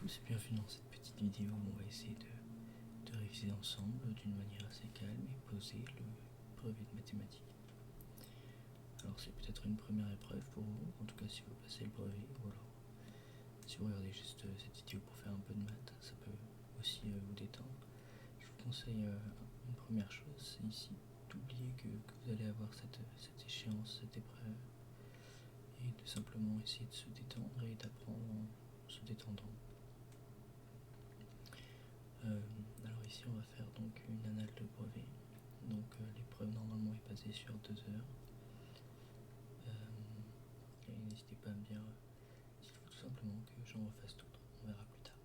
tous et bienvenue dans cette petite vidéo où on va essayer de réviser ensemble d'une manière assez calme et posée le brevet de mathématiques. Alors c'est peut-être une première épreuve pour vous, en tout cas si vous passez le brevet, ou alors si vous regardez juste cette vidéo pour faire un peu de maths, ça peut aussi vous détendre. Je vous conseille une première chose, c'est ici d'oublier que vous allez avoir cette échéance, cette épreuve, et de simplement essayer de se détendre et d'apprendre en se détendant. Alors ici on va faire donc une annale de brevet, donc l'épreuve normalement est basée sur 2 heures, et n'hésitez pas à me dire s'il faut tout simplement que j'en refasse d'autres, on verra plus tard.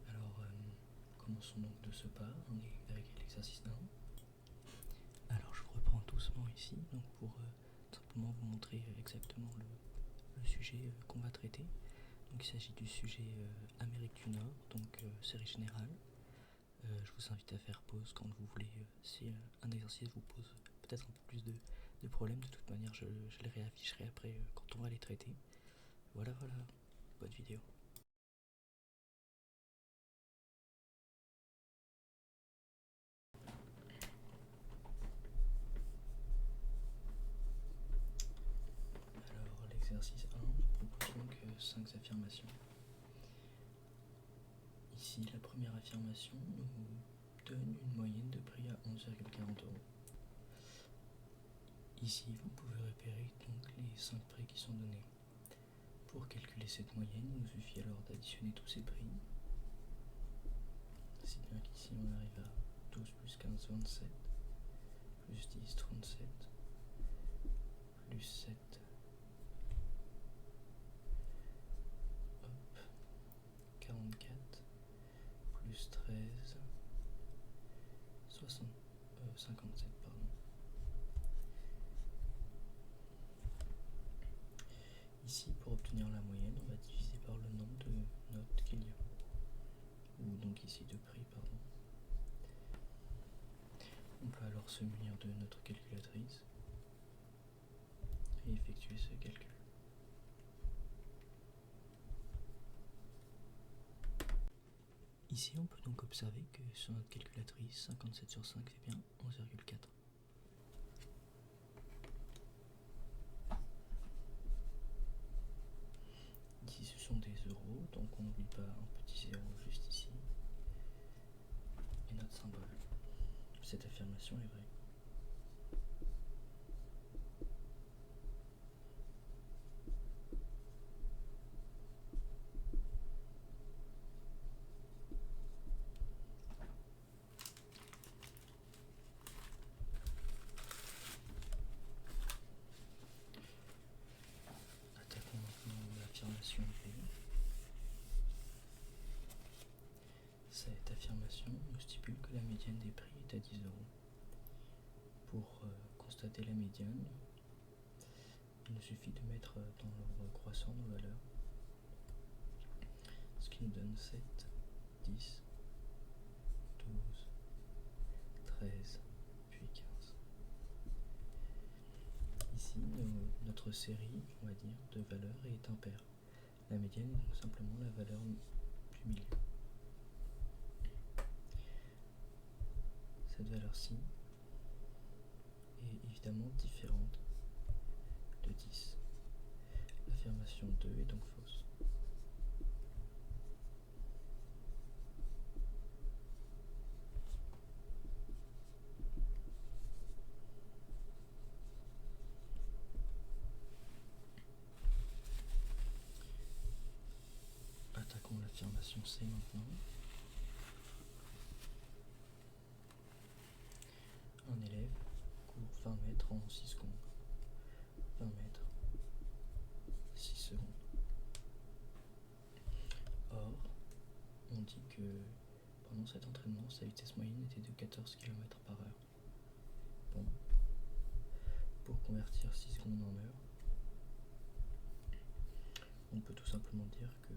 Alors commençons donc de ce pas avec l'exercice 1. Alors je vous reprends doucement ici, donc pour simplement vous montrer exactement le sujet qu'on va traiter. Donc il s'agit du sujet Amérique du Nord, donc série générale. Je vous invite à faire pause quand vous voulez, si un exercice vous pose peut-être un peu plus de problèmes. De toute manière je les réafficherai après quand on va les traiter. Voilà, bonne vidéo. Alors l'exercice 1 nous propose donc 5 affirmations. Ici la première affirmation nous donne une moyenne de prix à 11,40 €. Ici vous pouvez repérer donc les 5 prix qui sont donnés. Pour calculer cette moyenne, il nous suffit alors d'additionner tous ces prix. Si bien qu'ici on arrive à 12 plus 15, 27, plus 10, 37, plus 7, hop, 44, plus 13, 57, pardon. Ici, pour obtenir la moyenne, on va diviser par le nombre de notes qu'il y a, ou donc ici de prix, pardon. On peut alors se munir de notre calculatrice et effectuer ce calcul. Ici, on peut donc observer que sur notre calculatrice, 57 sur 5, c'est bien 11,4. Ici, ce sont des euros, donc on n'oublie pas un petit zéro juste ici. Et notre symbole. Cette affirmation est vraie. Attaquons maintenant l'affirmation B. Cette affirmation nous stipule que la médiane des prix est à 10 €. Pour constater la médiane, il nous suffit de mettre dans l'ordre croissant nos valeurs, ce qui nous donne 7, 10, 12, 13, puis 15. Ici, notre série, on va dire, de valeurs est impaire. La médiane est donc simplement la valeur du milieu. Cette valeur-ci est évidemment différente de 10. L'affirmation 2 est donc fausse. Attaquons l'affirmation C maintenant. Un élève court 20 mètres en 6 secondes. 20 mètres, 6 secondes. Or, on dit que pendant cet entraînement, sa vitesse moyenne était de 14 km/h. Bon, pour convertir 6 secondes en heure, on peut tout simplement dire que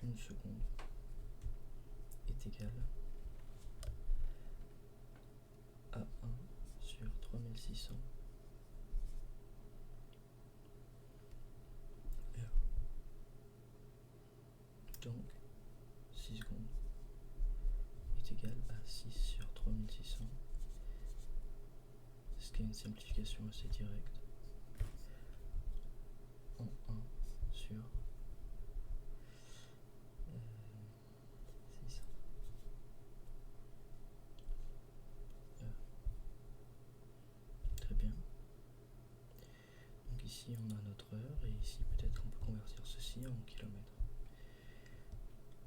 1 seconde est égale à 1 sur 3600 heures. Donc 6 secondes est égal à 6 sur 3600, ce qui est une simplification assez directe, en 1 sur 600. Très bien. Donc ici on a notre heure et ici peut-être on peut convertir ceci en kilomètres.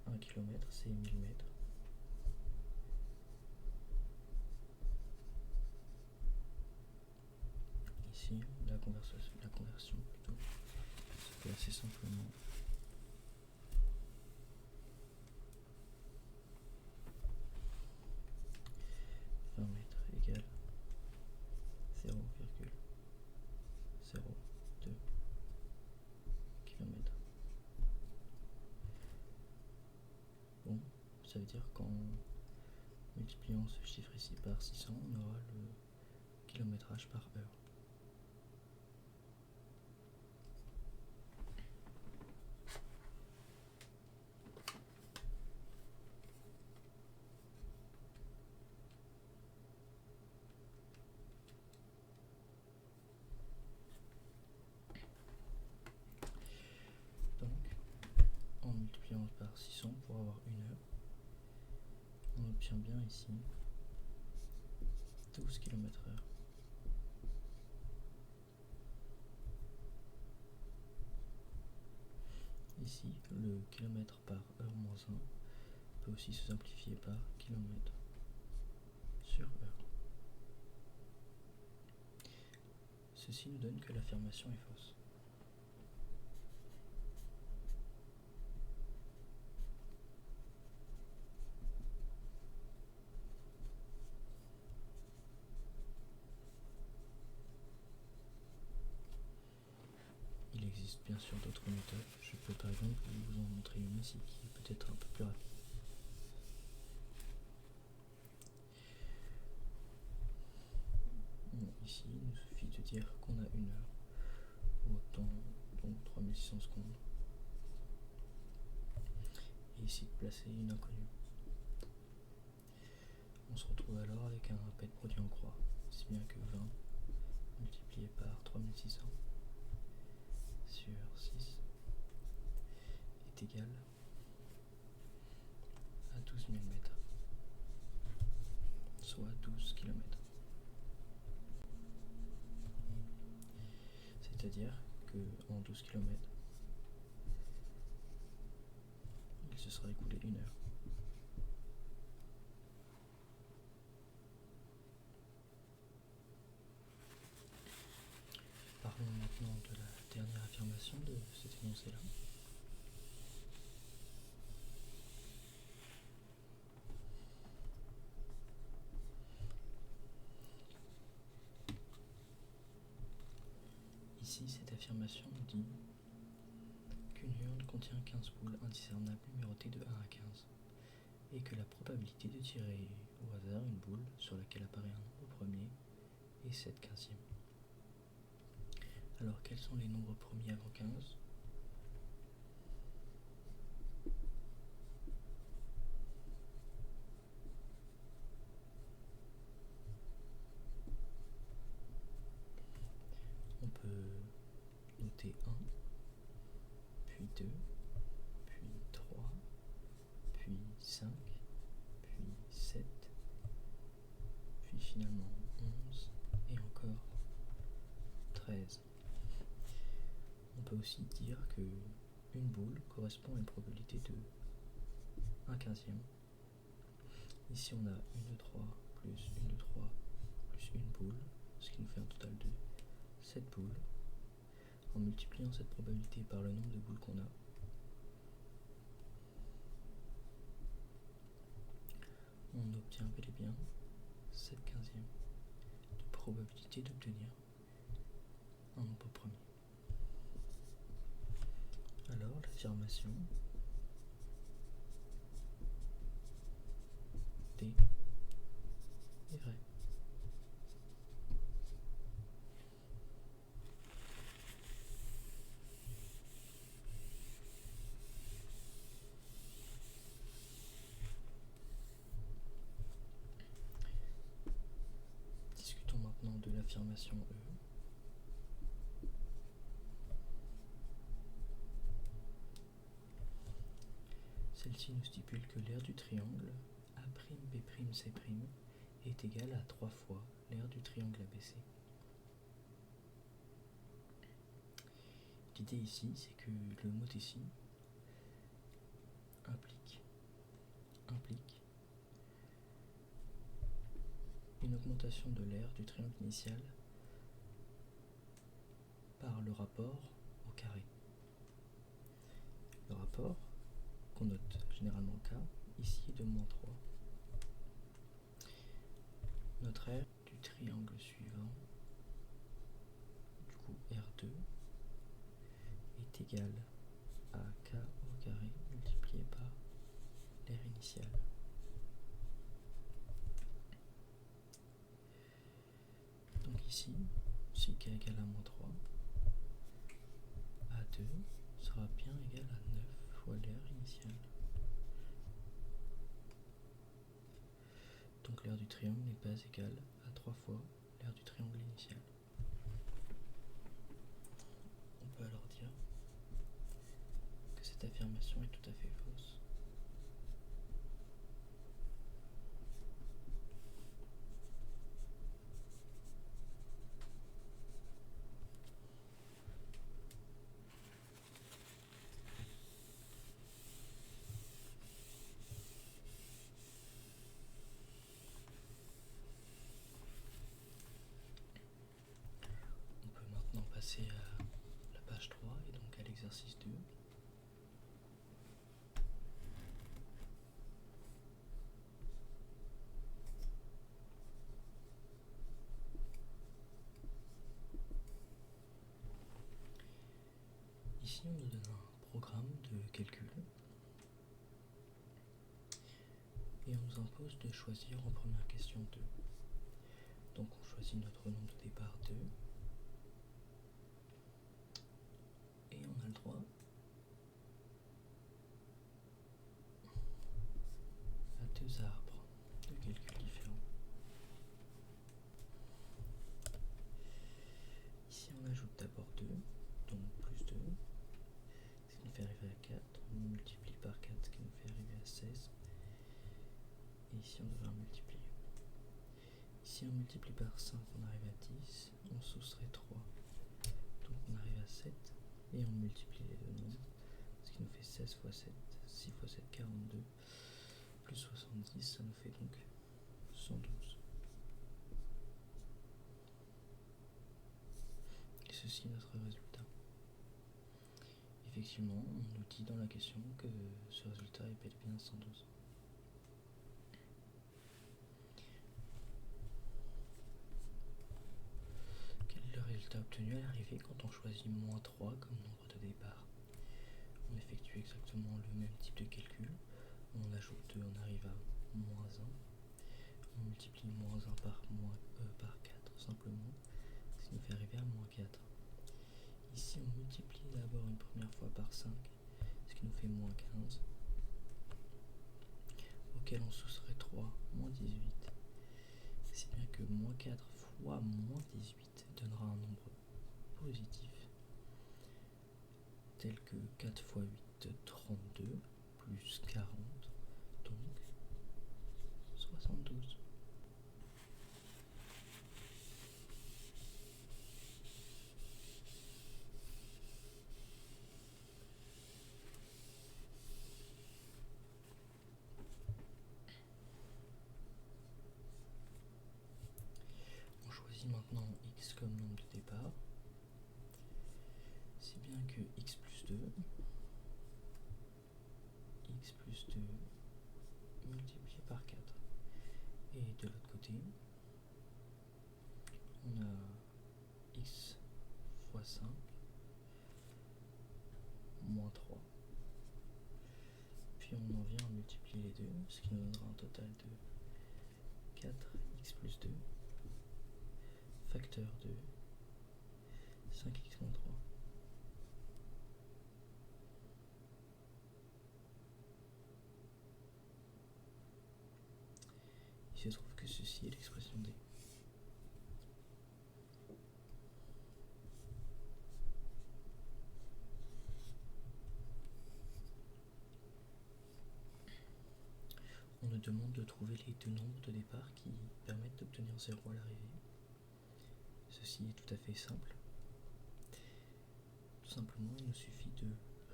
1 kilomètre c'est 1000 mètres. Ici la conversion plutôt se fait assez simplement. Égale 0,02 km. Bon, ça veut dire qu'en multipliant ce chiffre ici par 600, on aura le kilométrage par heure. En multipliant par 600 pour avoir une heure, on obtient bien ici 12 km/h. Ici, le kilomètre par heure moins 1 peut aussi se simplifier par kilomètre sur heure. Ceci nous donne que l'affirmation est fausse. Il existe bien sûr d'autres méthodes. Je peux par exemple vous en montrer une ici qui est peut-être un peu plus rapide. Ici, il nous suffit de dire qu'on a une heure au temps, donc 3600 secondes. Et ici, de placer une inconnue. On se retrouve alors avec un rappel produit en croix, si bien que 20 multiplié par 3600 sur 6 est égal à 12 000 mètres, soit 12 km. C'est-à-dire qu'en 12 km, il se sera écoulé une heure. Parlons maintenant de la dernière affirmation de cet énoncé-là. Ici, cette affirmation nous dit qu'une urne contient 15 boules indiscernables numérotées de 1 à 15 et que la probabilité de tirer au hasard une boule sur laquelle apparaît un nombre premier est 7/15. Alors quels sont les nombres premiers avant 15 ? On peut noter 1, puis 2, puis 3, puis 5, puis 7, puis finalement 11 et encore 13. On peut aussi dire que une boule correspond à une probabilité de 1/15. Ici on a 1 de 3 plus 1 de 3 plus une boule, ce qui nous fait un total de 7 boules. En multipliant cette probabilité par le nombre de boules qu'on a, on obtient bel et bien 7/15 de probabilité d'obtenir un nombre premier. Alors l'affirmation D est vraie. affirmation E. Celle-ci nous stipule que l'aire du triangle A'B'C' est égal à 3 fois l'aire du triangle ABC. L'idée ici, c'est que le mot ici implique une augmentation de l'aire du triangle initial par le rapport au carré. Le rapport, qu'on note généralement K, ici est de moins 3. Notre aire du triangle suivant, du coup R2, est égale à K au carré multiplié par l'aire initiale. Donc ici, si K égale à moins 3, A2 sera bien égal à 9 fois l'aire initiale. Donc l'aire du triangle n'est pas égale à 3 fois l'aire du triangle initial. On peut alors dire que cette affirmation est tout à fait fausse. On peut maintenant passer à la page 3 et donc à l'exercice 2. Ici, on nous donne un programme de calcul et on nous impose de choisir en première question 2. Donc on choisit notre nombre de départ 2 et on a le droit à 2 arbres de calcul différents. Ici on ajoute d'abord 2, donc plus 2, ce qui nous fait arriver à 4, on multiplie par 4, ce qui nous fait arriver à 16, et ici on devrait multiplier. Ici on multiplie par 5, on arrive à 10, on soustrait 3, donc on arrive à 7, et on multiplie les deux nombres, ce qui nous fait 16 fois 7, 6 fois 7, 42, plus 70, ça nous fait donc 112. Et ceci est notre résultat. Effectivement, on nous dit dans la question que ce résultat est bel et bien 112. Quel est le résultat obtenu à l'arrivée quand on choisit moins 3 comme nombre de départ? On effectue exactement le même type de calcul. On ajoute 2, on arrive à moins 1. On multiplie moins 1 par 4 simplement, ce qui nous fait arriver à moins 4. Ici on multiplie d'abord une première fois par 5, ce qui nous fait moins 15, auquel on soustrait 3, moins 18. C'est bien que moins 4 fois moins 18 donnera un nombre positif, tel que 4 fois 8, 32, plus 40, donc 72. On choisit maintenant x comme nombre de départ, si bien que x plus 2 multiplié par 4. Et de l'autre côté, on a x fois 5 moins 3. Puis on en vient à multiplier les deux, ce qui nous donnera un total de 4x plus 2 facteur de 5x moins 3. Il se trouve que ceci est l'expression D. demande de trouver les deux nombres de départ qui permettent d'obtenir 0 à l'arrivée. Ceci est tout à fait simple. Tout simplement, il nous suffit de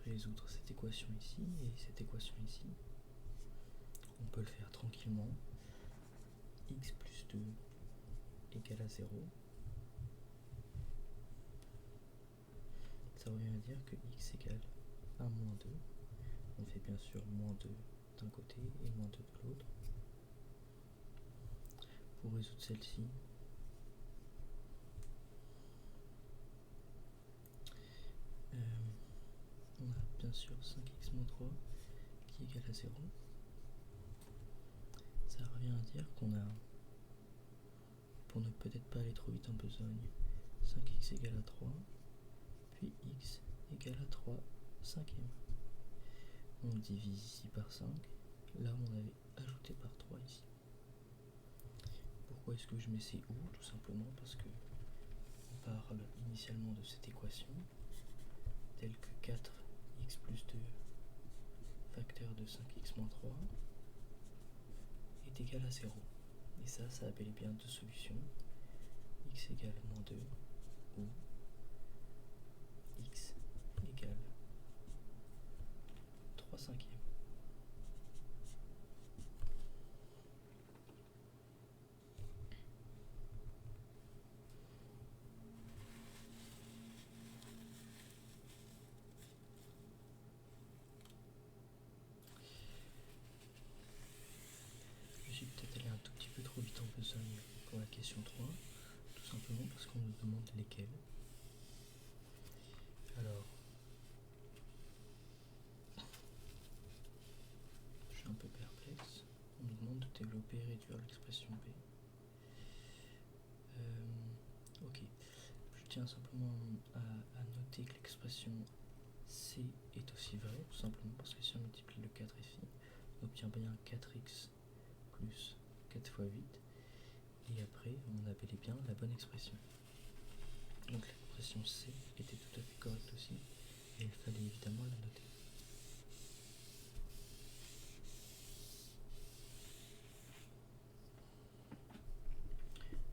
résoudre cette équation ici et cette équation ici. On peut le faire tranquillement. X plus 2 égale à 0. Ça revient à dire que x égale à moins 2. On fait bien sûr moins 2 d'un côté et moins 2 de l'autre. Pour résoudre celle-ci, on a bien sûr 5x moins 3 qui est égal à 0. Ça revient à dire qu'on a, pour ne peut-être pas aller trop vite en besogne, 5x égale à 3, puis x égale à 3 cinquièmes. On divise ici par 5, là on avait ajouté par 3 ici. Pourquoi est-ce que je mets ces ou? Tout simplement parce que on parle initialement de cette équation, telle que 4x plus 2 facteur de 5x moins 3 est égal à 0. Et ça a bel et bien deux solutions. X égale moins 2 ou x égale 3 cinquièmes. Je suis peut-être allé un tout petit peu trop vite en besogne pour la question 3, tout simplement parce qu'on nous demande lesquels. Alors, je suis un peu perplexe. On nous demande de développer et réduire l'expression B. Ok, je tiens simplement à noter que l'expression C est aussi vraie, tout simplement parce que si on multiplie le 4 ici, on obtient bien 4x plus 4 fois 8, et après on a bel et bien la bonne expression. Donc l'expression C était tout à fait correcte aussi, et il fallait évidemment la noter.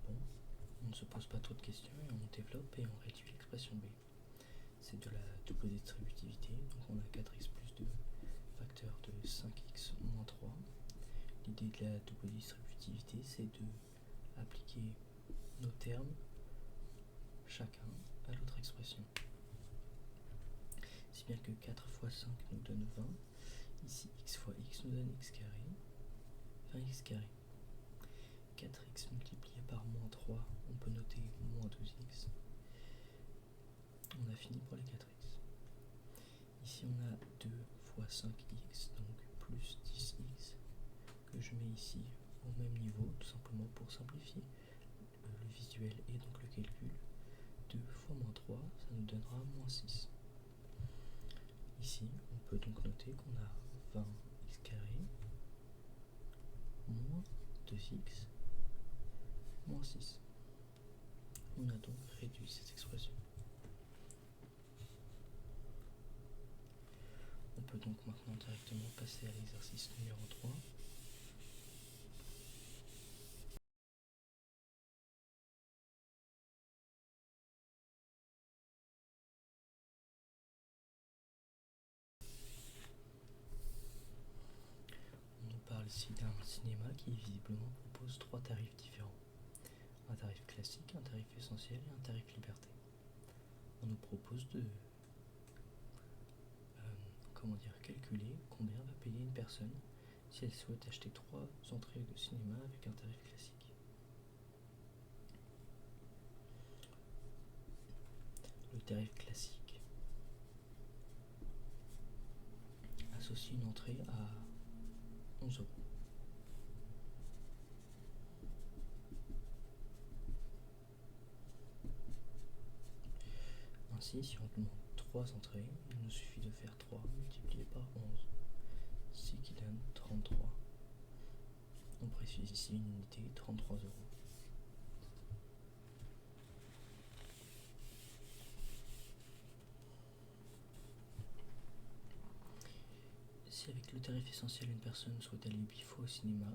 Bon, on ne se pose pas trop de questions et on développe et on réduit l'expression B. C'est de la double distributivité, donc on a 4x plus 2 facteur de 5x moins 3. L'idée de la double distributivité, c'est de appliquer nos termes chacun à l'autre expression. Si bien que 4 fois 5 nous donne 20, ici x fois x nous donne x carré, 20x carré. 4x multiplié par moins 3, on peut noter moins 12x. On a fini pour les 4x. Ici on a 2 fois 5x, donc plus 10x, que je mets ici au même niveau, tout simplement pour simplifier le visuel et donc le calcul. 2 fois moins 3, ça nous donnera moins 6. Ici, on peut donc noter qu'on a 20x carré moins 2x moins 6. On a donc réduit cette expression. On peut donc maintenant directement passer à l'exercice numéro 3. On nous parle ici d'un cinéma qui visiblement propose 3 tarifs différents. Un tarif classique, un tarif essentiel et un tarif liberté. On nous propose de calculer combien va payer une personne si elle souhaite acheter 3 entrées de cinéma avec un tarif classique. Le tarif classique associe une entrée à 11 euros. Ainsi, si on demande 3 entrées, il nous suffit de faire 3 multiplié par 11, ce qui donne 33. On précise ici une unité, 33 euros. Si Si avec le tarif essentiel une personne souhaite aller 8 fois au cinéma,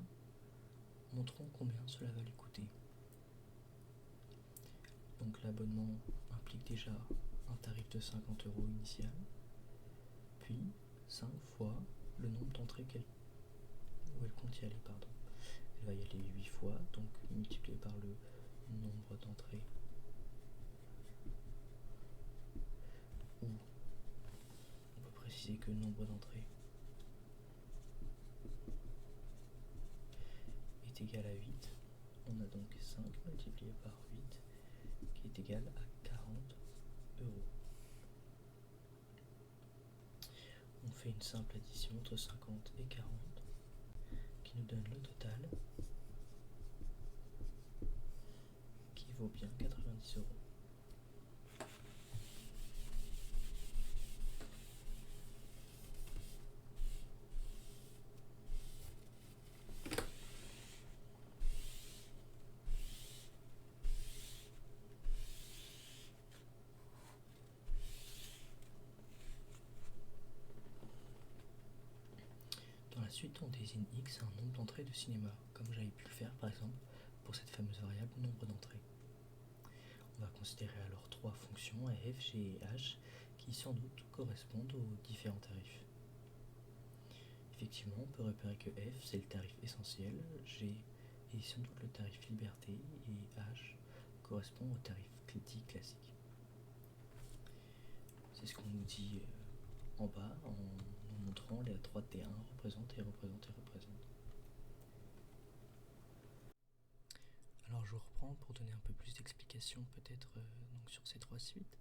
montrons combien cela va lui coûter. Donc l'abonnement implique déjà un tarif de 50 € initial, puis 5 fois le nombre d'entrées où elle compte y aller. Elle va y aller 8 fois, donc multiplié par le nombre d'entrées, ou on peut préciser que le nombre d'entrées est égal à 8. On a donc 5 multiplié par 8 qui est égal à 40 €. On fait une simple addition entre 50 et 40 qui nous donne le total qui vaut bien 90 €. Dans la suite, on désigne x à un nombre d'entrées de cinéma, comme j'avais pu le faire par exemple pour cette fameuse variable nombre d'entrées. On va considérer alors trois fonctions f, g et h qui sans doute correspondent aux différents tarifs. Effectivement, on peut repérer que f c'est le tarif essentiel, g est sans doute le tarif liberté et h correspond au tarif dit classique. C'est ce qu'on nous dit en bas en nous montrant les droites T1 représentent et représentent et représentent. Alors je reprends pour donner un peu plus d'explications peut-être donc sur ces trois suites.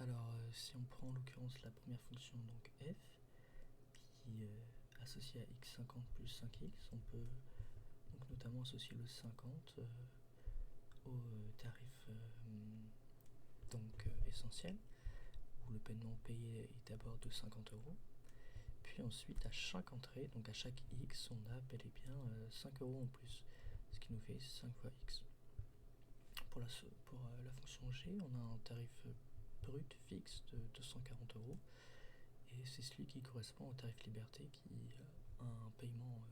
Alors si on prend en l'occurrence la première fonction donc f qui est associée à x50 plus 5x, on peut donc notamment associer le 50 au tarif donc essentiel où le paiement payé est d'abord de 50 €. Puis ensuite à chaque entrée, donc à chaque x, on a bel et bien 5 € en plus, ce qui nous fait 5 fois x. Pour la fonction g, on a un tarif brut fixe de 240 € et c'est celui qui correspond au tarif liberté qui a un paiement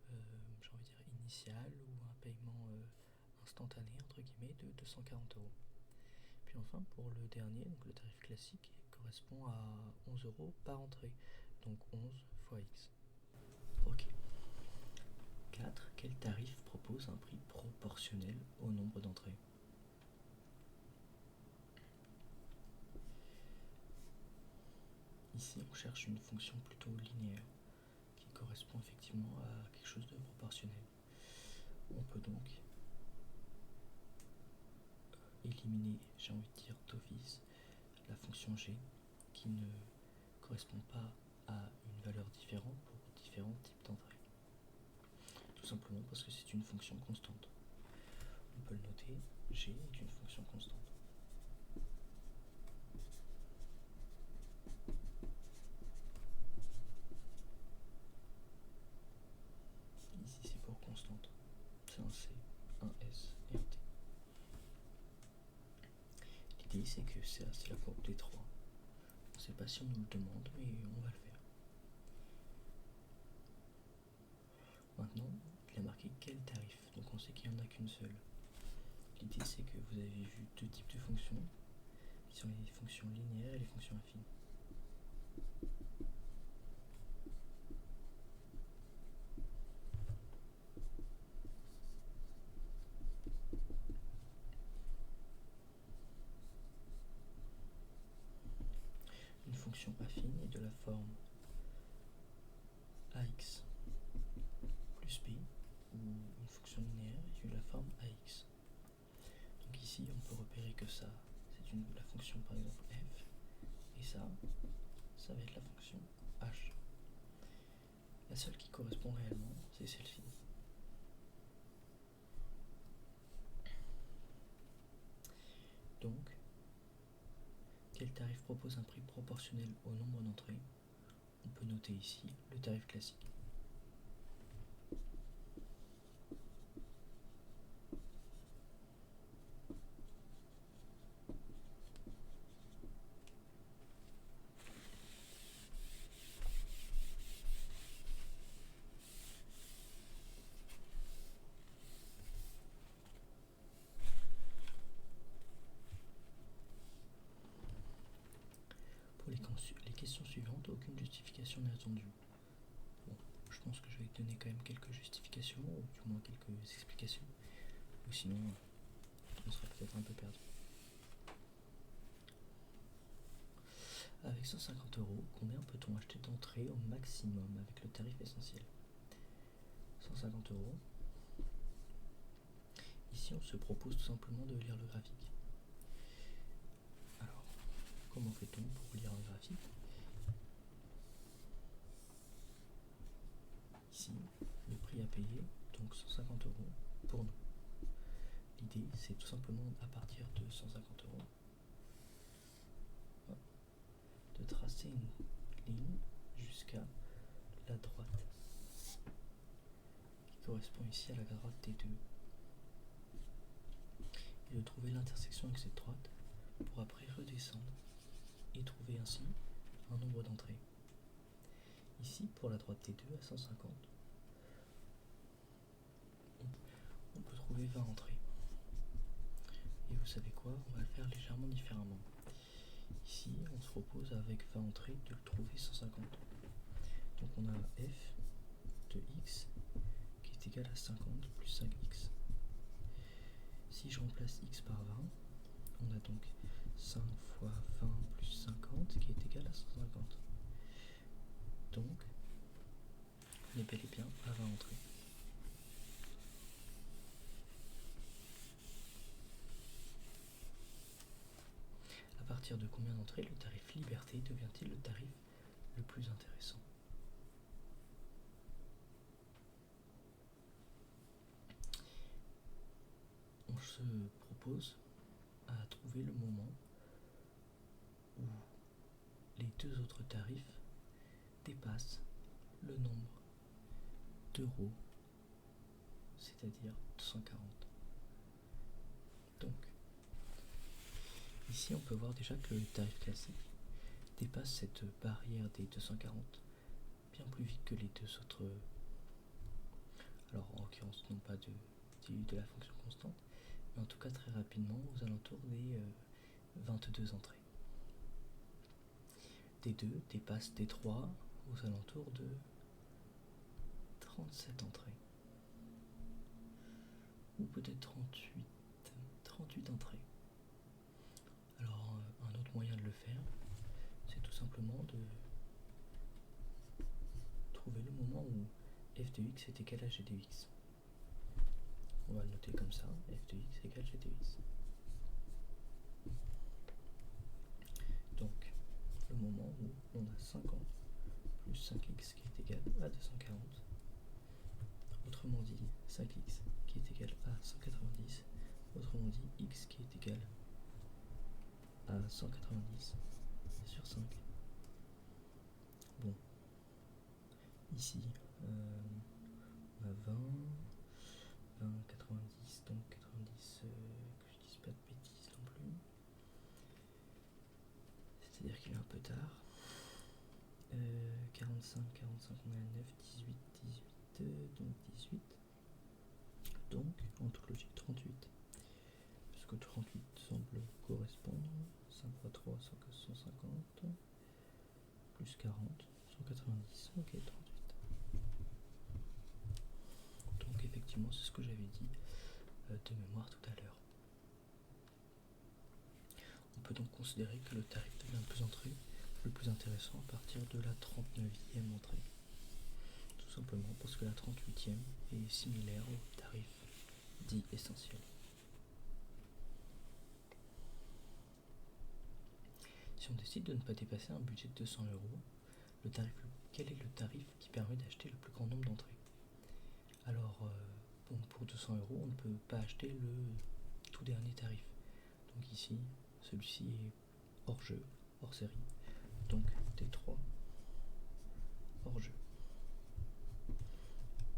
j'ai envie de dire initial ou un paiement instantané entre guillemets de 240 €. Puis enfin pour le dernier, donc le tarif classique correspond à 11 € par entrée, donc 11 fois x. Ok. 4. Quel tarif propose un prix proportionnel au nombre d'entrées? Ici, on cherche une fonction plutôt linéaire qui correspond effectivement à quelque chose de proportionnel. On peut donc éliminer, j'ai envie de dire d'office, la fonction g qui ne correspond pas à une valeur différente pour différents types d'entrées. Tout simplement parce que c'est une fonction constante. On peut le noter, g est une fonction constante. Ici c'est pour constante. C'est un c, un s et un t. L'idée c'est que c'est la courbe des trois. On ne sait pas si on nous le demande, mais on va le faire. Maintenant, il a marqué quel tarif, donc on sait qu'il n'y en a qu'une seule. L'idée c'est que vous avez vu deux types de fonctions, qui sont les fonctions linéaires et les fonctions affines. Une fonction affine est de la forme ax plus b, ou une fonction linéaire est de la forme ax. Donc ici on peut repérer que ça c'est la fonction par exemple f, et ça va être la fonction h. La seule qui correspond réellement c'est celle-ci. Donc quel tarif propose un prix proportionnel au nombre d'entrées? On peut noter ici le tarif classique. Pour les questions suivantes, aucune justification n'est attendue. Bon, je pense que je vais te donner quand même quelques justifications, ou du moins quelques explications, ou sinon on sera peut-être un peu perdu. Avec 150 €, combien peut-on acheter d'entrée au maximum avec le tarif essentiel? 150 €. Ici, on se propose tout simplement de lire le graphique. Alors, comment fait-on pour lire le graphique? Ici, le prix à payer, donc 150 € pour nous. L'idée, c'est tout simplement à partir de 150 € de tracer une ligne jusqu'à la droite qui correspond ici à la droite des deux, et de trouver l'intersection avec cette droite pour après redescendre et trouver ainsi un nombre d'entrées. Ici, pour la droite des deux à 150, on peut trouver 20 entrées. Et vous savez quoi, on va le faire légèrement différemment. Ici, on se propose avec 20 entrées de le trouver 150. Donc on a f de x qui est égal à 50 plus 5x. Si je remplace x par 20, on a donc 5 fois 20 plus 50 qui est égal à 150. Donc, on est bel et bien à 20 entrées. À partir de combien d'entrées le tarif liberté devient-il le tarif le plus intéressant? On se propose à trouver le moment où les deux autres tarifs dépassent le nombre d'euros, c'est-à-dire 240. Donc, ici on peut voir déjà que le tarif classique dépasse cette barrière des 240 bien plus vite que les deux autres, alors en l'occurrence non pas de la fonction constante, mais en tout cas très rapidement aux alentours des 22 entrées. D2 dépasse D3 aux alentours de 37 entrées, ou peut-être 38 entrées. Alors un autre moyen de le faire, c'est tout simplement de trouver le moment où f de x est égal à g de x. On va le noter comme ça, f de x égale g de x. Donc, le moment où on a 50 plus 5x qui est égal à 240, autrement dit 5x qui est égal à 190, autrement dit x qui est égal à 190 sur 5. Bon, ici on a 20, 90, donc 90, que je dise pas de bêtises non plus, c'est-à-dire qu'il est un peu tard. 45, on a 9, 18, donc 18, donc en toute logique 38, puisque 38 semble correspondre, 5 fois 3, 150, plus 40, 190, ok, 38. Donc effectivement c'est ce que j'avais dit de mémoire tout à l'heure. On peut donc considérer que le tarif de l'impesanterie le plus intéressant à partir de la 39e entrée. Tout simplement parce que la 38e est similaire au tarif dit essentiel. Si on décide de ne pas dépasser un budget de 200 €, quel est le tarif qui permet d'acheter le plus grand nombre d'entrées? Alors, pour 200 €, on ne peut pas acheter le tout dernier tarif. Donc ici, celui-ci est hors jeu, hors série. Donc T3 hors jeu.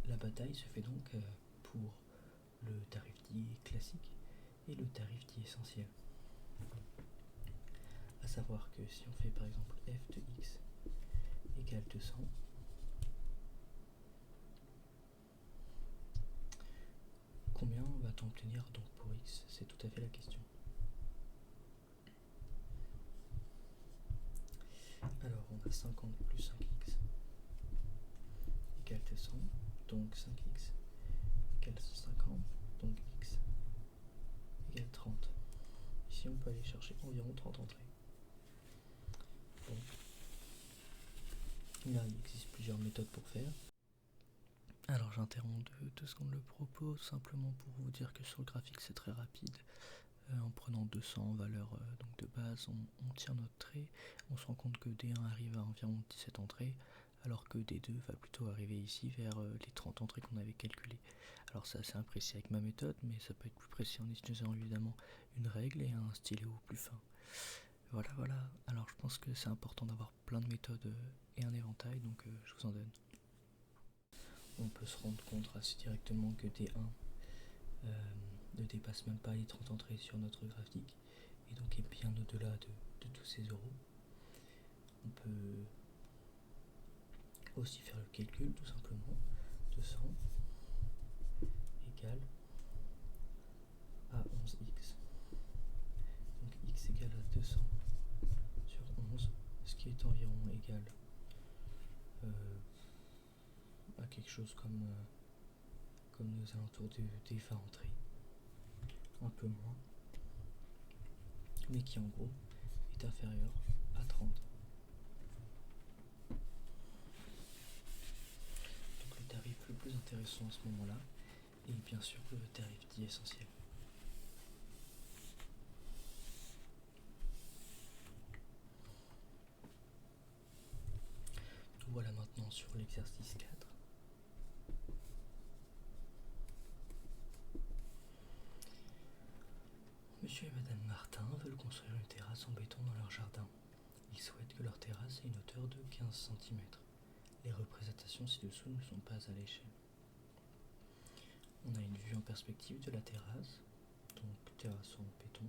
La bataille se fait donc pour le tarif dit classique et le tarif dit essentiel. A savoir que si on fait par exemple f de x égale 200, combien va-t-on obtenir donc pour x? C'est tout à fait la question. 50 plus 5x égale 200, donc 5x égale 150, donc x égale 30. Ici on peut aller chercher environ 30 entrées. Bon. Là il existe plusieurs méthodes pour faire. Alors j'interromps 2 secondes le propos, simplement pour vous dire que sur le graphique c'est très rapide. En prenant 200 en valeur donc de base, on tire notre trait, on se rend compte que D1 arrive à environ 17 entrées, alors que D2 va plutôt arriver ici vers les 30 entrées qu'on avait calculées. Alors c'est assez imprécis avec ma méthode, mais ça peut être plus précis en utilisant évidemment une règle et un stylet au plus fin. Voilà, alors je pense que c'est important d'avoir plein de méthodes et un éventail, donc je vous en donne. On peut se rendre compte assez directement que D1 ne dépasse même pas les 30 entrées sur notre graphique et donc est bien au-delà de tous ces euros. On peut aussi faire le calcul tout simplement. 200 égale à 11x. Donc x égale à 200 sur 11, ce qui est environ égal à quelque chose comme aux alentours des 20 entrées. Un peu moins, mais qui en gros est inférieur à 30. Donc le tarif le plus intéressant à ce moment-là est bien sûr le tarif dit essentiel. Nous voilà maintenant sur l'exercice 4. Monsieur et Madame Martin veulent construire une terrasse en béton dans leur jardin. Ils souhaitent que leur terrasse ait une hauteur de 15 cm. Les représentations ci-dessous ne sont pas alléchées. On a une vue en perspective de la terrasse, donc terrasse en béton,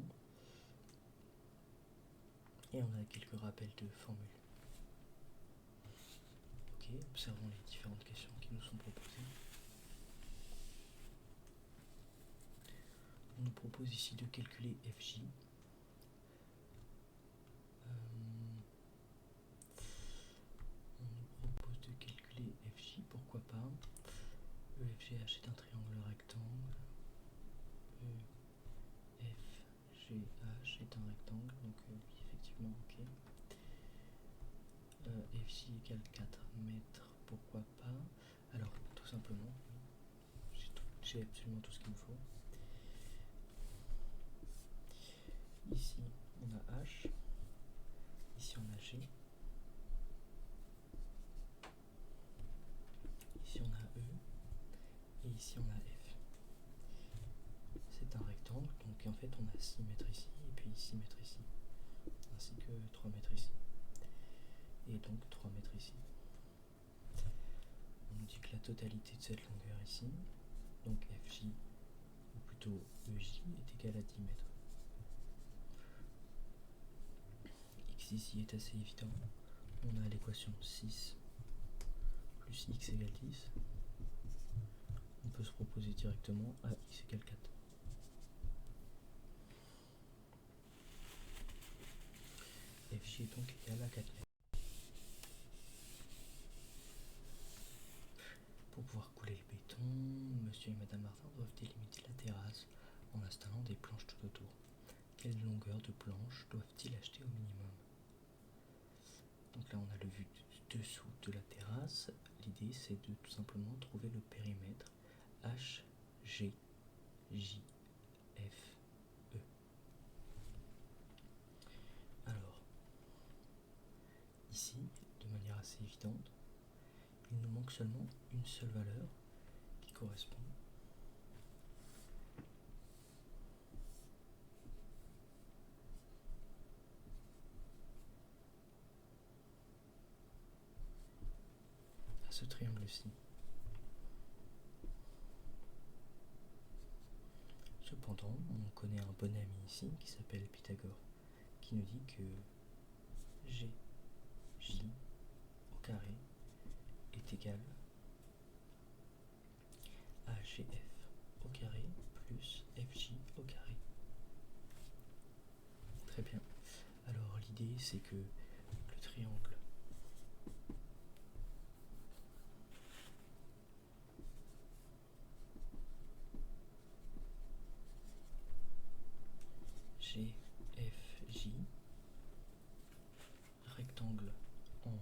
et on a quelques rappels de formules. Ok, observons les différentes questions qui nous sont proposées. On nous propose ici de calculer FJ. On nous propose de calculer FJ, pourquoi pas. EFGH est un triangle rectangle. EFGH est un rectangle, donc oui, effectivement, ok. FJ égale 4 mètres, pourquoi pas. Alors, tout simplement, j'ai absolument tout ce qu'il me faut. Ici, on a H. Ici, on a G. Ici, on a E. Et ici, on a F. C'est un rectangle, donc en fait, on a 6 mètres ici, et puis 6 mètres ici. Ainsi que 3 mètres ici. Et donc 3 mètres ici. On nous dit que la totalité de cette longueur ici, donc FJ, ou plutôt EJ, est égale à 10 mètres. X ici est assez évident. On a l'équation 6 plus x égale 10. On peut se proposer directement à x égale 4. FJ est donc égal à 4 mètres. Pour pouvoir couler le béton, monsieur et madame Martin doivent délimiter la terrasse en installant des planches tout autour. Quelle longueur de planches doivent-ils acheter au minimum? Donc là on a le vue du dessous de la terrasse. L'idée c'est de tout simplement trouver le périmètre H, G, J, F, E. Alors, ici, de manière assez évidente, il nous manque seulement une seule valeur qui correspond à ce triangle-ci. Cependant, on connaît un bon ami ici qui s'appelle Pythagore, qui nous dit que G, J au carré est égal à GF au carré plus FJ au carré. Très bien. Alors l'idée c'est que le triangle GFJ, rectangle en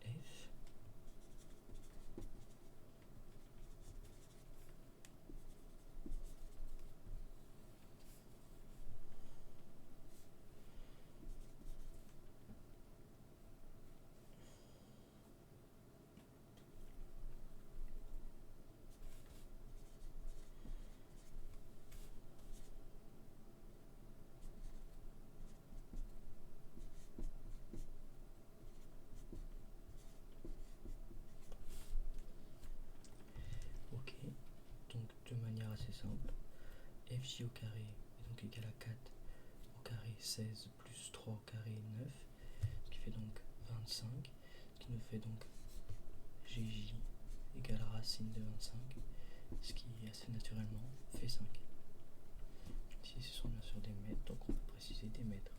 F, ok, donc de manière assez simple, FJ au carré est donc égal à 4 au carré 16 plus 3 au carré 9, ce qui fait donc 25, ce qui nous fait donc GJ égale racine de 25, ce qui assez naturellement fait 5. Ici ce sont bien sûr des mètres, donc on peut préciser des mètres.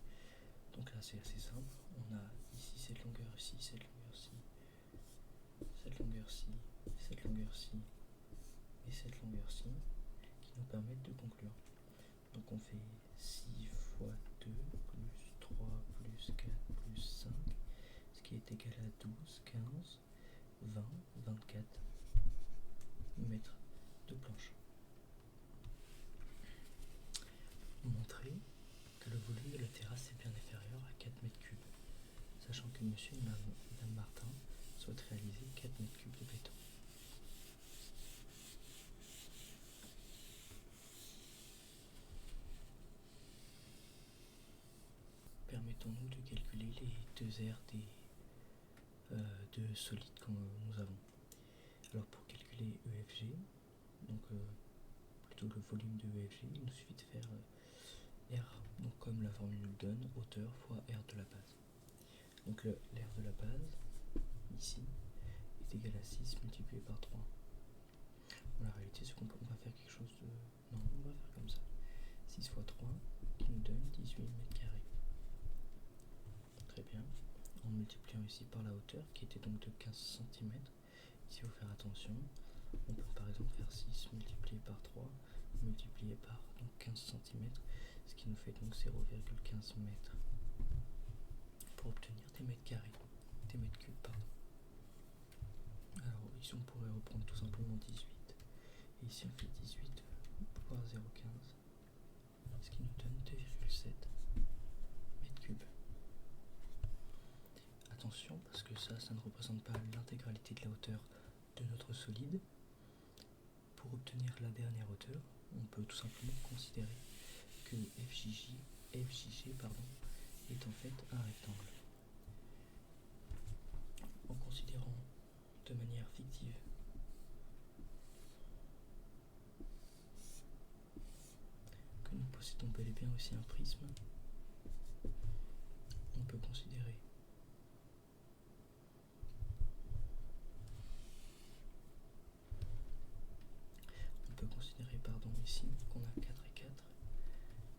Donc là c'est assez simple, on a ici cette longueur-ci, cette longueur-ci, cette longueur-ci, cette longueur-ci et cette longueur-ci qui nous permettent de conclure. Donc on fait 6 fois 2 plus 3 plus 4 plus 5, ce qui est égal à 12, 15, 20, 24 mètres de planche. Montrer que le volume de la terrasse est bien inférieur à 4 mètres cubes, sachant que monsieur et madame Martin souhaitent réaliser 4 mètres cubes de béton. Permettons-nous de calculer les deux aires des deux solides que nous avons. Alors pour calculer EFG, donc plutôt le volume de EFG, il nous suffit de faire R, donc comme la formule nous le donne, hauteur fois R de la base. Donc l'air de la base, ici, est égal à 6 multiplié par 3. Bon, la réalité c'est qu'on va faire quelque chose de... Non, on va faire comme ça. 6 fois 3 qui nous donne 18 mètres carrés. Très bien. En multipliant ici par la hauteur qui était donc de 15 cm. Ici il faut faire attention. On peut par exemple faire 6 multiplié par 3 multiplié par donc 15 cm, ce qui nous fait donc 0,15 mètres pour obtenir des mètres carrés, des mètres cubes pardon. Alors ici on pourrait reprendre tout simplement 18 et ici on fait 18 pouvoir 0,15, ce qui nous donne 2,7 mètres cubes. Attention parce que ça ne représente pas l'intégralité de la hauteur de notre solide. Pour obtenir la dernière hauteur, on peut tout simplement considérer que FJG est en fait un rectangle. En considérant de manière fictive que nous possédons bel et bien aussi un prisme, on peut considérer ici qu'on a 4 et 4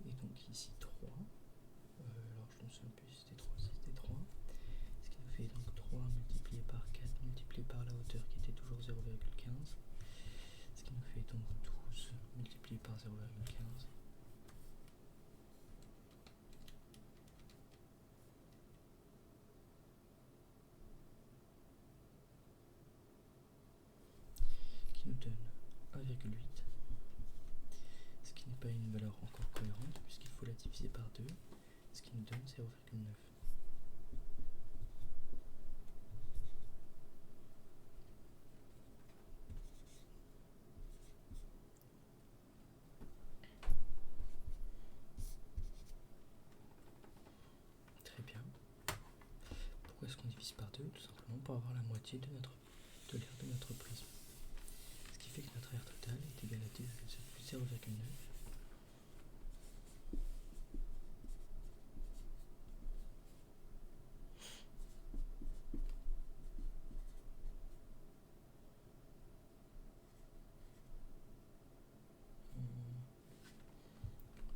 et donc ici 3, alors je ne sais plus si c'était 3, ce qui nous fait donc 3 multiplié par 4 multiplié par la hauteur qui était toujours 0,15, ce qui nous fait donc 12 multiplié par 0,15, qui nous donne 1,8, ce qui n'est pas une valeur encore cohérente puisqu'il faut la diviser par 2, ce qui nous donne 0,9. Très bien. Pourquoi est-ce qu'on divise par 2? Tout simplement pour avoir la moitié de l'aire de notre prisme. Ce qui fait que notre aire totale est égale à 2,7 plus 0,9.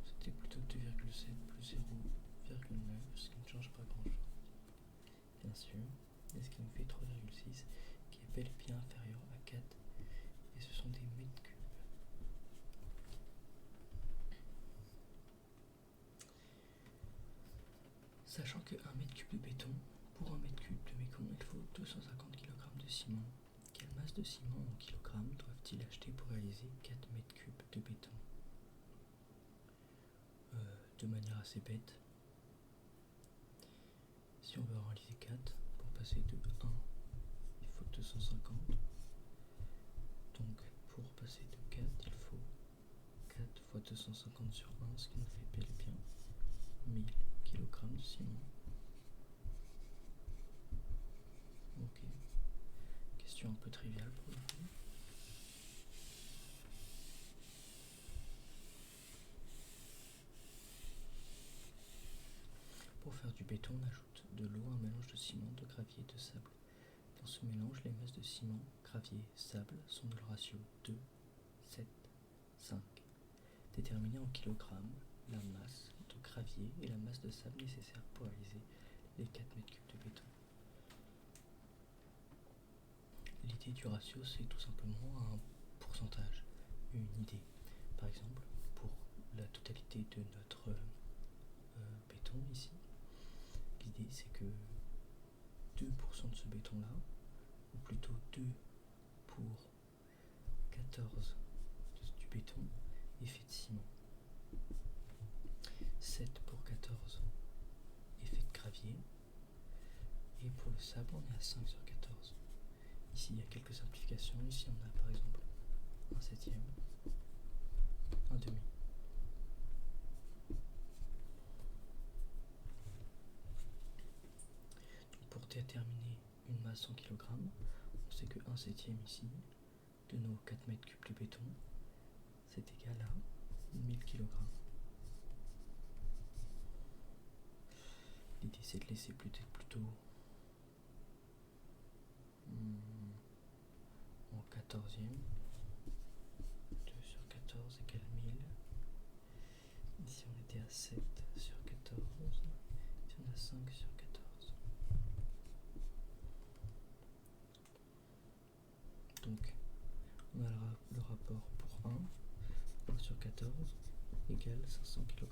C'était plutôt 2,7 plus 0,9, ce qui ne change pas grand chose, bien sûr, et ce qui nous fait 3,6, qui est bel et bien inférieur à 4, et ce sont des mètres cubes. Sachant que 1 mètre cube de béton, pour 1 mètre cube de béton, il faut 250 kg de ciment. Quelle masse de ciment en kilogrammes doivent-ils acheter pour réaliser 4 mètres cubes de béton? De manière assez bête, si on veut en réaliser 4, pour passer de 1, il faut 250. Donc pour passer de 4, il faut 4 fois 250 sur 1, ce qui nous fait bel et bien 1000 kg de ciment. Ok. Question un peu triviale pour le coup. Pour faire du béton, on ajoute de l'eau à un mélange de ciment, de gravier et de sable. Dans ce mélange, les masses de ciment, gravier, sable sont de le ratio 2, 7, 5. Déterminer en kilogrammes la masse de gravier et la masse de sable nécessaire pour réaliser les 4 mètres cubes de béton. L'idée du ratio, c'est tout simplement un pourcentage, une idée. Par exemple, pour la totalité de notre béton ici, l'idée c'est que 2% de ce béton-là, ou plutôt 2 pour 14 du béton, est fait de ciment. 7 pour 14 est fait de gravier. Et pour le sable, on est à 5 sur 14. Ici, il y a quelques simplifications. Ici, on a par exemple un septième, un demi. Donc, pour déterminer une masse en kilogrammes, on sait que 1 septième ici, de nos 4 mètres cubes de béton, c'est égal à 1000 kg. L'idée, c'est de laisser peut-être plutôt en 14e. 2 sur 14 égale 1000. Ici on était à 7 sur 14. Ici on a 5 sur 14. Donc on a le rapport pour 1 sur 14 égale 500 kg.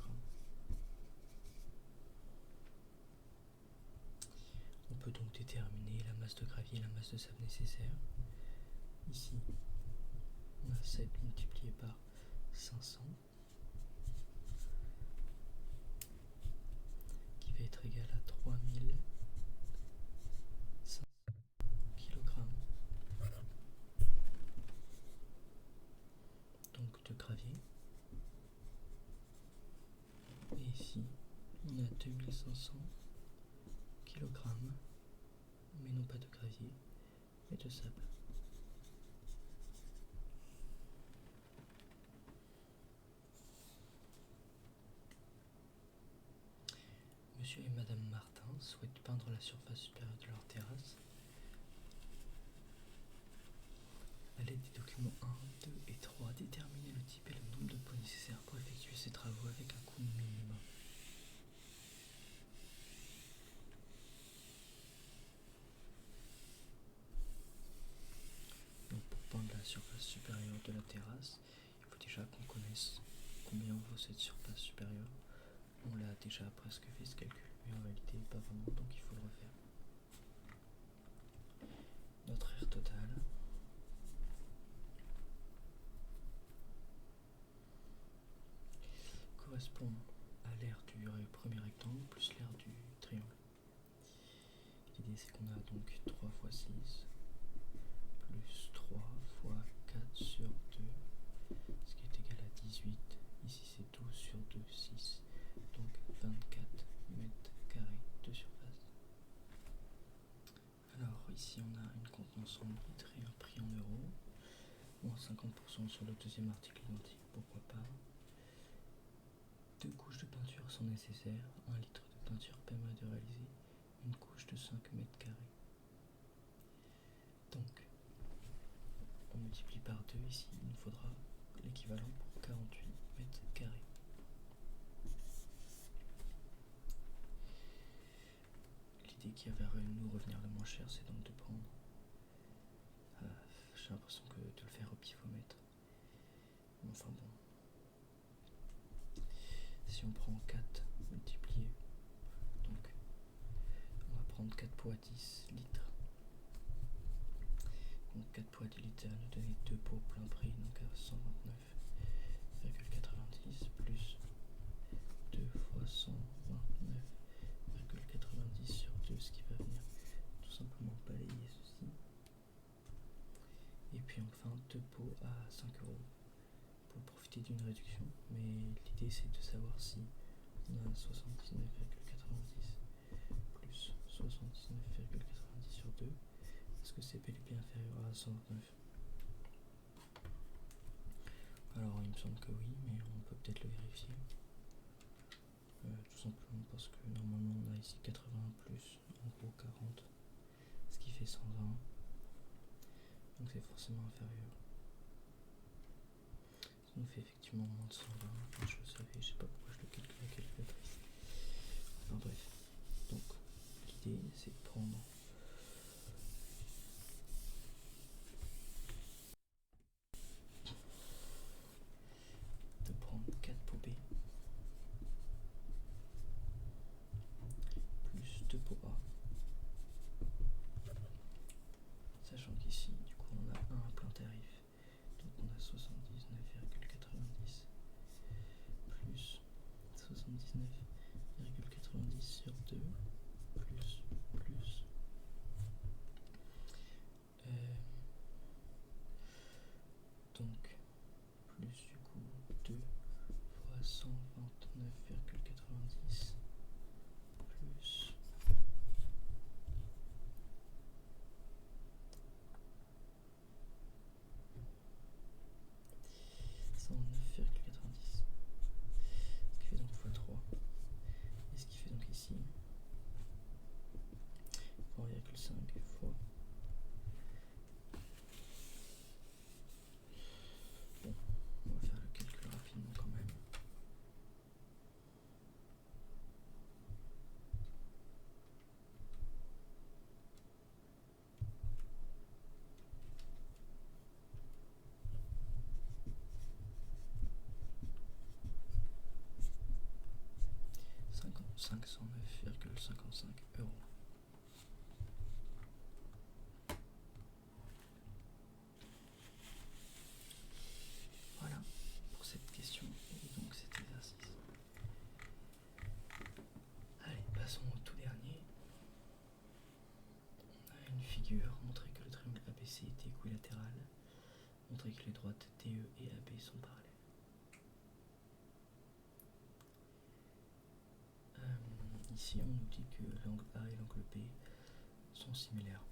On peut donc déterminer la masse de gravier et la masse de sable nécessaire. Ici, on a 7 multiplié par 500 qui va être égal à 3500 kg donc de gravier. Et ici, on a 2500 kg, mais non pas de gravier, mais de sable. Monsieur et Madame Martin souhaitent peindre la surface supérieure de leur terrasse. À l'aide des documents 1, 2 et 3, déterminez le type et le nombre de pots nécessaires pour effectuer ces travaux avec un coût minimum. Donc pour peindre la surface supérieure de la terrasse, il faut déjà qu'on connaisse combien vaut cette surface supérieure. On l'a déjà presque fait ce calcul, mais en réalité pas vraiment, donc il faut le refaire. Notre aire totale correspond à l'aire du premier rectangle plus l'aire du triangle. L'idée c'est qu'on a donc 3 fois 6 plus 3 fois 4 sur 2, ce qui est égal à 18. Ici c'est 12 sur 2, 6. Donc 24 mètres carrés de surface. Alors ici on a une contenance en litres et un prix en euros. Moins 50% sur le deuxième article identique, pourquoi pas. 2 couches de peinture sont nécessaires. 1 litre de peinture permet de réaliser une couche de 5 mètres carrés. Donc on multiplie par 2 ici, il nous faudra l'équivalent pour 48 mètres carrés. L'idée qui va nous revenir le moins cher, c'est donc de prendre, j'ai l'impression que de le faire au pifomètre. Enfin bon. Si on prend 4 multiplié donc prendre 4 pots à 10 litres. Donc 4 pots à 10 litres, ça va nous donner 2 pots plein prix, donc à 129,90 plus 2 fois 129,90 sur 2, ce qui va venir tout simplement balayer ceci. Et puis enfin 2 pots à 5 euros pour profiter d'une réduction. Mais l'idée c'est de savoir si on a 79,90 plus 79,90 sur 2. Est-ce que c'est bel et bien inférieur à 129? Alors il me semble que oui, mais on peut peut-être le vérifier. Tout simplement parce que normalement on a ici 80 plus en gros 40, ce qui fait 120. Donc c'est forcément inférieur. Ça nous fait effectivement moins de 120. Je le savais, je sais pas pourquoi je le calcule à la calculatrice. Enfin bref. Donc l'idée c'est de prendre prendre 4 pots B plus 2 pots A. Sachant qu'ici, du coup, on a un plein tarif. Donc on a 79,90 plus 79,90 sur 2 plus donc plus du coup 2 fois 129,90 plus 109,90, ce qui fait donc x3, et ce qui fait donc ici 3,5 fois. Bon, on va faire le calcul rapidement quand même. €. 509,55 €. Voilà pour cette question et donc cet exercice. Allez, passons au tout dernier. On a une figure, montrer que le triangle ABC est équilatéral, montrer que les droites DE et AB sont parallèles. Ici, on nous dit que l'angle A et l'angle B sont similaires.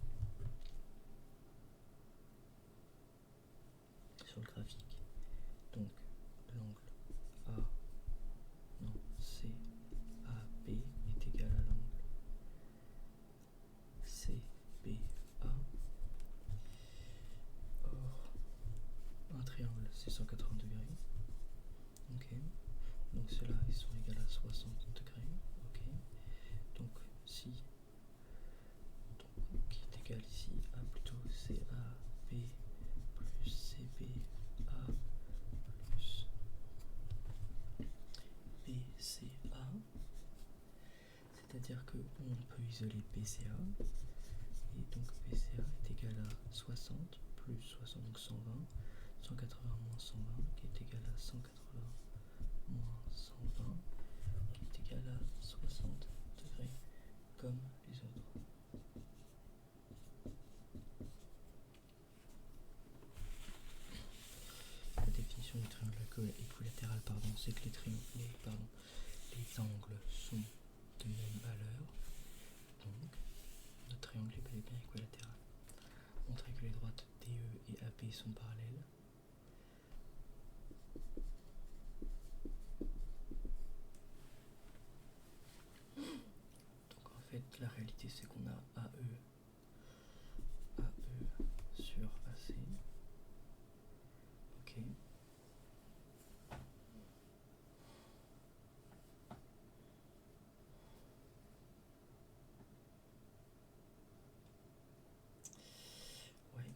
Sur le graphique, donc l'angle A, non, CAB est égal à l'angle CBA. Or, un triangle c'est 180 degrés. Ok. Donc ceux-là ils sont égaux à 60 degrés. Ok. Donc si donc, qui est égal ici à plutôt CAB plus CBA plus BCA, c'est-à-dire qu'on peut isoler BCA, et donc BCA est égal à 60 plus 60, donc 120, 180 moins 120 qui est égal à 180 moins 120 qui est égal à 60 degrés comme les autres. La définition du triangle équilatéral, c'est que les angles sont de même valeur, donc notre triangle est bel et bien équilatéral. Montrer que les droites DE et AB sont parallèles. Donc en fait la réalité c'est qu'on a AE sur AC. Ok. Ouais.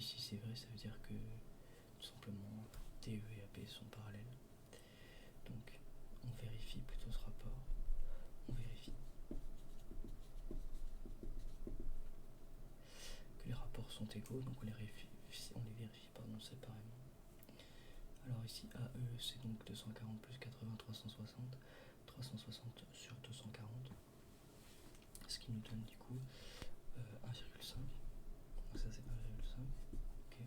si c'est vrai, ça veut dire que tout simplement DE et AB sont parallèles. Donc on vérifie plutôt ce rapport. On vérifie que les rapports sont égaux, donc on les vérifie séparément. Alors ici AE c'est donc 240 plus 80, 360, 360 sur 240, ce qui nous donne du coup 1,5. Donc ça c'est 1,5. Ok.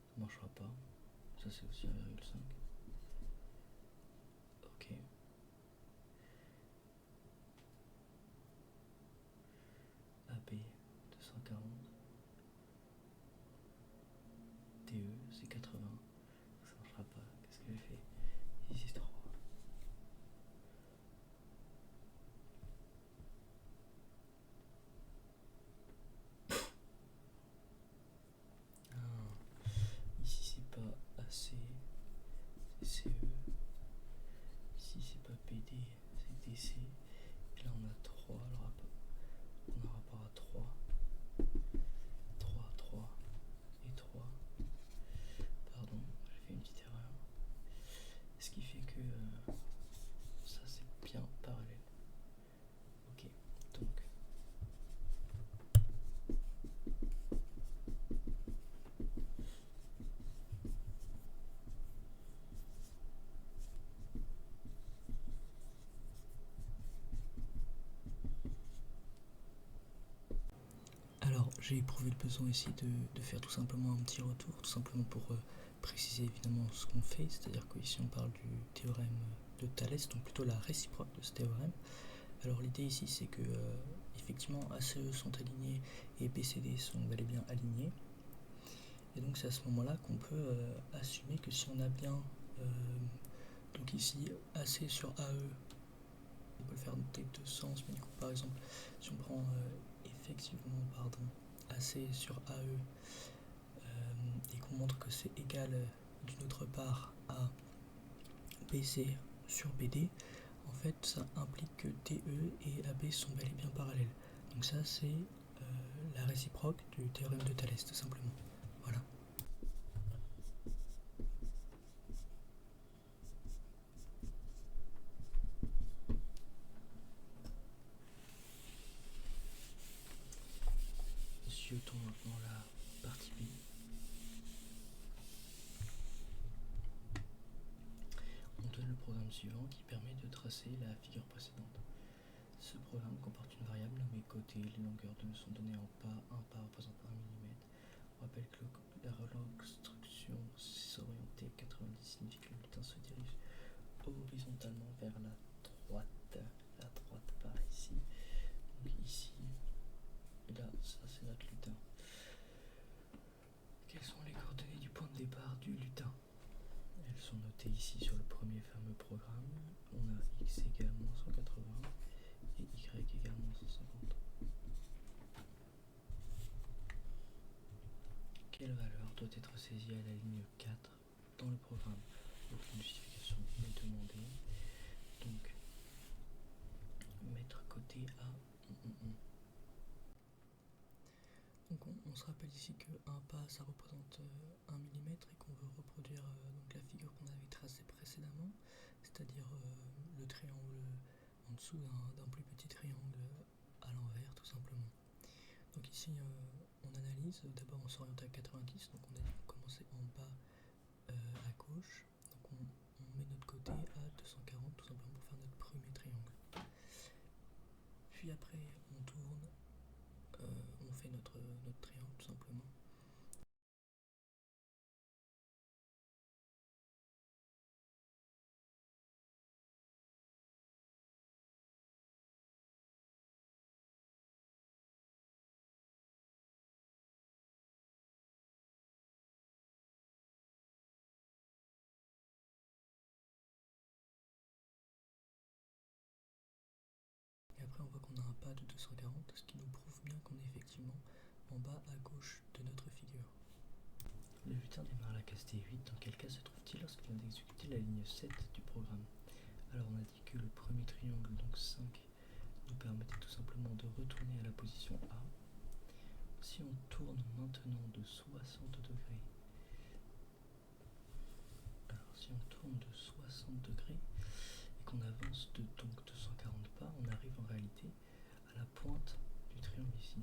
Ça marchera pas. Ça c'est aussi 1,5. Ok. AB 240. DE c'est 80. Ça marchera pas. Qu'est-ce que j'ai fait? Ici c'est 3. Ici c'est pas AC, c'est CE. Ici c'est pas PD, c'est DC. Et là on a 3, on a un rapport à 3, 3, 3 et 3. Pardon, j'ai fait une petite erreur. Ce qui fait que ça c'est bien parallèle. Ok, donc alors j'ai éprouvé le besoin ici de faire tout simplement un petit retour, tout simplement pour préciser évidemment ce qu'on fait, c'est-à-dire qu'ici on parle du théorème de Thalès, donc plutôt la réciproque de ce théorème. Alors l'idée ici c'est que effectivement ACE sont alignés et BCD sont bel et bien alignés. Et donc c'est à ce moment-là qu'on peut assumer que si on a bien donc ici AC sur AE, on peut le faire dans deux sens, mais du coup par exemple si on prend effectivement AC sur AE et qu'on montre que c'est égal d'une autre part à BC sur BD, en fait ça implique que DE et AB sont bel et bien parallèles. Donc ça c'est la réciproque du théorème de Thalès tout simplement. Voilà. Jetons maintenant la partie B. On donne le programme suivant qui permet de tracer la figure précédente. Ce programme comporte une variable nommée côté. Les longueurs de sont données en pas, un pas représentant 1 mm. On rappelle que l'instruction s'orienter 90 signifie que le lutin se dirige horizontalement vers la droite. La droite par ici. Donc ici, et là, ça c'est notre lutin. Quelles sont les coordonnées du point de départ du lutin? Elles sont notées ici sur le premier fameux programme. On a x égale moins 180 et y égale moins 150. Quelle valeur doit être saisie à la ligne 4 dans le programme? Donc une justification est demandée. Donc mettre côté à Donc on se rappelle ici que un pas ça représente 1 mm et qu'on veut reproduire donc la figure qu'on avait tracée précédemment, c'est-à-dire le triangle en dessous d'un plus petit triangle à l'envers tout simplement. Donc ici on analyse, d'abord on s'oriente à 90, donc on a commencé en bas à gauche, donc on met notre côté à 240 tout simplement pour faire notre premier triangle. Puis après on tourne, on fait notre triangle tout simplement. Et après on voit qu'on a un pas de 240, ce qui nous prouve bien qu'on est effectivement en bas à gauche de notre figure. Le lutin démarre la case T8, dans quel cas se trouve-t-il lorsqu'il vient d'exécuter la ligne 7 du programme? Alors on a dit que le premier triangle, donc 5, nous permettait tout simplement de retourner à la position A. maintenant de 60 degrés. Alors si on tourne de 60 degrés et qu'on avance de donc 240 pas, on arrive en réalité à la pointe du triangle ici.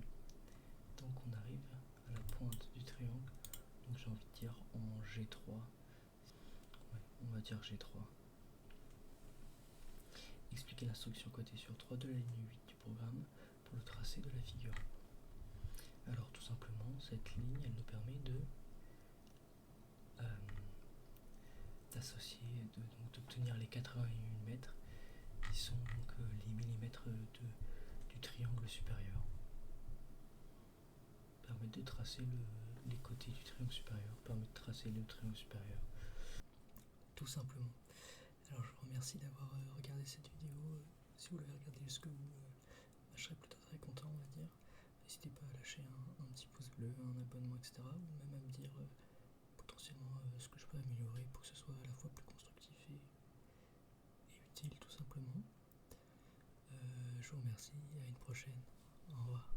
Donc on arrive à la pointe du triangle, donc j'ai envie de dire en G3. Ouais, on va dire G3. Expliquer l'instruction côté sur 3 de la ligne 8 du programme pour le tracé de la figure. Alors tout simplement, cette ligne, elle nous permet d'associer, d'obtenir les 88 mm qui sont donc les millimètres du triangle supérieur. Permet de tracer les côtés du triangle supérieur, permet de tracer le triangle supérieur. Tout simplement. Alors je vous remercie d'avoir regardé cette vidéo. Si vous l'avez regardée jusqu'au bout, je serais plutôt très content, on va dire. N'hésitez pas à lâcher un petit pouce bleu, un abonnement, etc. Ou même à me dire potentiellement ce que je peux améliorer pour que ce soit à la fois plus constructif et utile, tout simplement. Je vous remercie et à une prochaine. Au revoir.